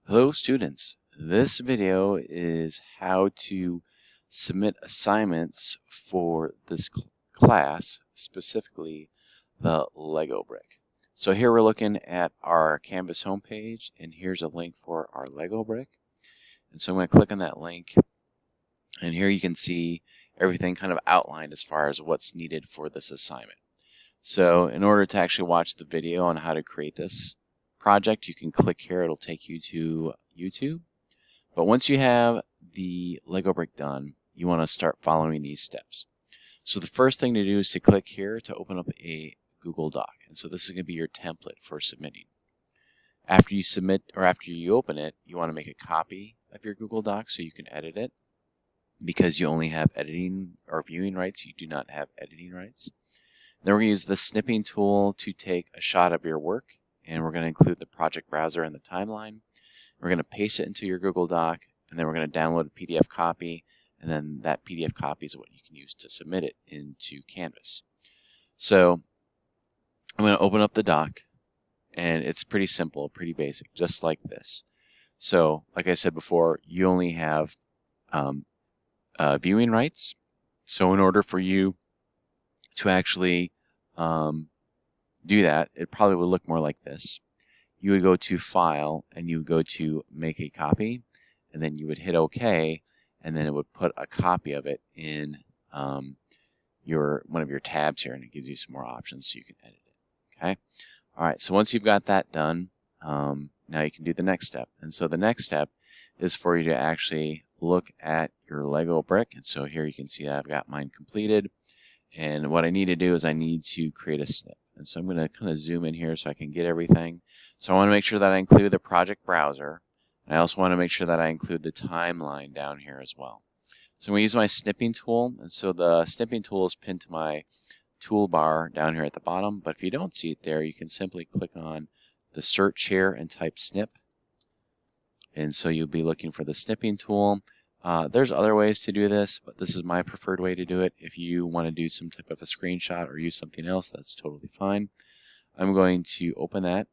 Hello students, this video is how to submit assignments for this class, specifically the Lego brick. So here we're looking at our Canvas homepage, and here's a link for our Lego brick. And so I'm going to click on that link, and here you can see everything kind of outlined as far as what's needed for this assignment. So in order to actually watch the video on how to create this project, you can click here. It'll take you to YouTube. But once you have the Lego brick done, you want to start following these steps. So the first thing to do is to click here to open up a Google Doc. And so this is going to be your template for submitting. After you submit, or after you open it, you want to make a copy of your Google Doc so you can edit it. Because you only have editing or viewing rights, you do not have editing rights. Then we're going to use the snipping tool to take a shot of your work, and we're going to include the project browser and the timeline. We're going to paste it into your Google Doc, and then we're going to download a PDF copy, and then that PDF copy is what you can use to submit it into Canvas. So I'm going to open up the doc, and it's pretty simple, pretty basic, just like this. So like I said before, you only have viewing rights. So in order for you to actually do that, it probably would look more like this. You would go to File, and you would go to Make a Copy, and then you would hit OK, and then it would put a copy of it in one of your tabs here, and it gives you some more options so you can edit it. Okay. All right. So once you've got that done, now you can do the next step. And so the next step is for you to actually look at your Lego brick. And so here you can see I've got mine completed. And what I need to do is I need to create a snip. And so I'm going to kind of zoom in here so I can get everything. So I want to make sure that I include the project browser. And I also want to make sure that I include the timeline down here as well. So I'm going to use my snipping tool. And so the snipping tool is pinned to my toolbar down here at the bottom. But if you don't see it there, you can simply click on the search here and type snip. And so you'll be looking for the snipping tool. There's other ways to do this, but this is my preferred way to do it. If you want to do some type of a screenshot or use something else, that's totally fine. I'm going to open that.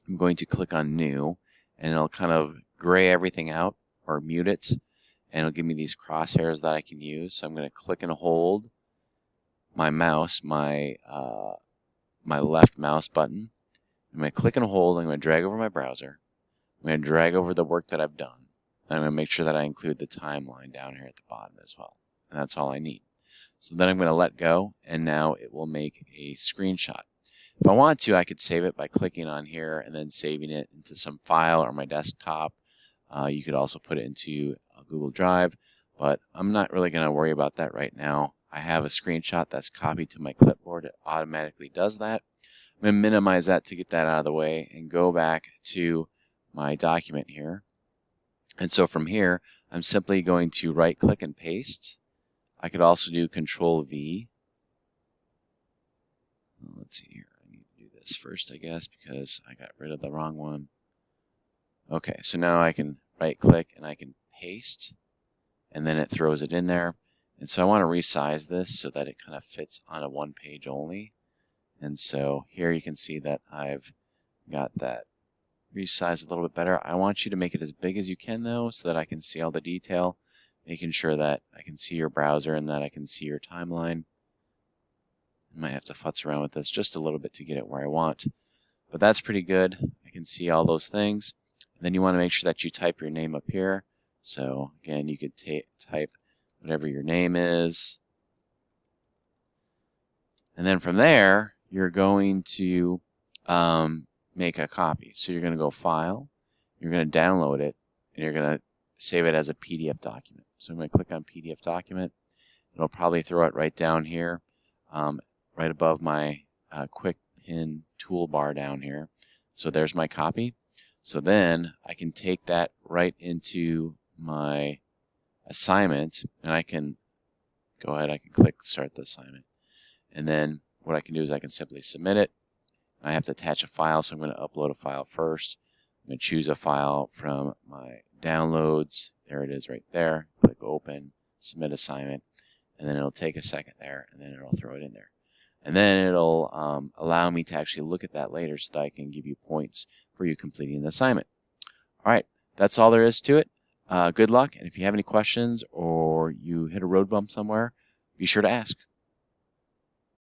I'm going to click on New, and it'll kind of gray everything out or mute it, and it'll give me these crosshairs that I can use. So I'm going to click and hold my mouse, my left mouse button. I'm going to click and hold. I'm going to drag over my browser. I'm going to drag over the work that I've done. I'm going to make sure that I include the timeline down here at the bottom as well. And that's all I need. So then I'm going to let go, and now it will make a screenshot. If I want to, I could save it by clicking on here and then saving it into some file or my desktop. You could also put it into a Google Drive, but I'm not really going to worry about that right now. I have a screenshot that's copied to my clipboard. It automatically does that. I'm going to minimize that to get that out of the way and go back to my document here. And so from here, I'm simply going to right-click and paste. I could also do Control-V. Let's see here. I need to do this first, I guess, because I got rid of the wrong one. Okay, so now I can right-click and I can paste, and then it throws it in there. And so I want to resize this so that it kind of fits on a one page only. And so here you can see that I've got that resize a little bit better. I want you to make it as big as you can though, so that I can see all the detail, making sure that I can see your browser and that I can see your timeline. I might have to futz around with this just a little bit to get it where I want, but that's pretty good. I can see all those things. And then you want to make sure that you type your name up here. So again, you could type whatever your name is. And then from there, you're going to make a copy. So you're going to go File, you're going to download it, and you're going to save it as a PDF document. So I'm going to click on PDF document. It'll probably throw it right down here, right above my quick pin toolbar down here. So there's my copy. So then I can take that right into my assignment, and I can go ahead, I can click Start the Assignment. And then what I can do is I can simply submit it. I have to attach a file, so I'm going to upload a file first. I'm going to choose a file from my downloads. There it is right there. Click Open, Submit Assignment, and then it'll take a second there, and then it'll throw it in there. And then it'll allow me to actually look at that later so that I can give you points for you completing the assignment. All right, that's all there is to it. Good luck, and if you have any questions or you hit a road bump somewhere, be sure to ask.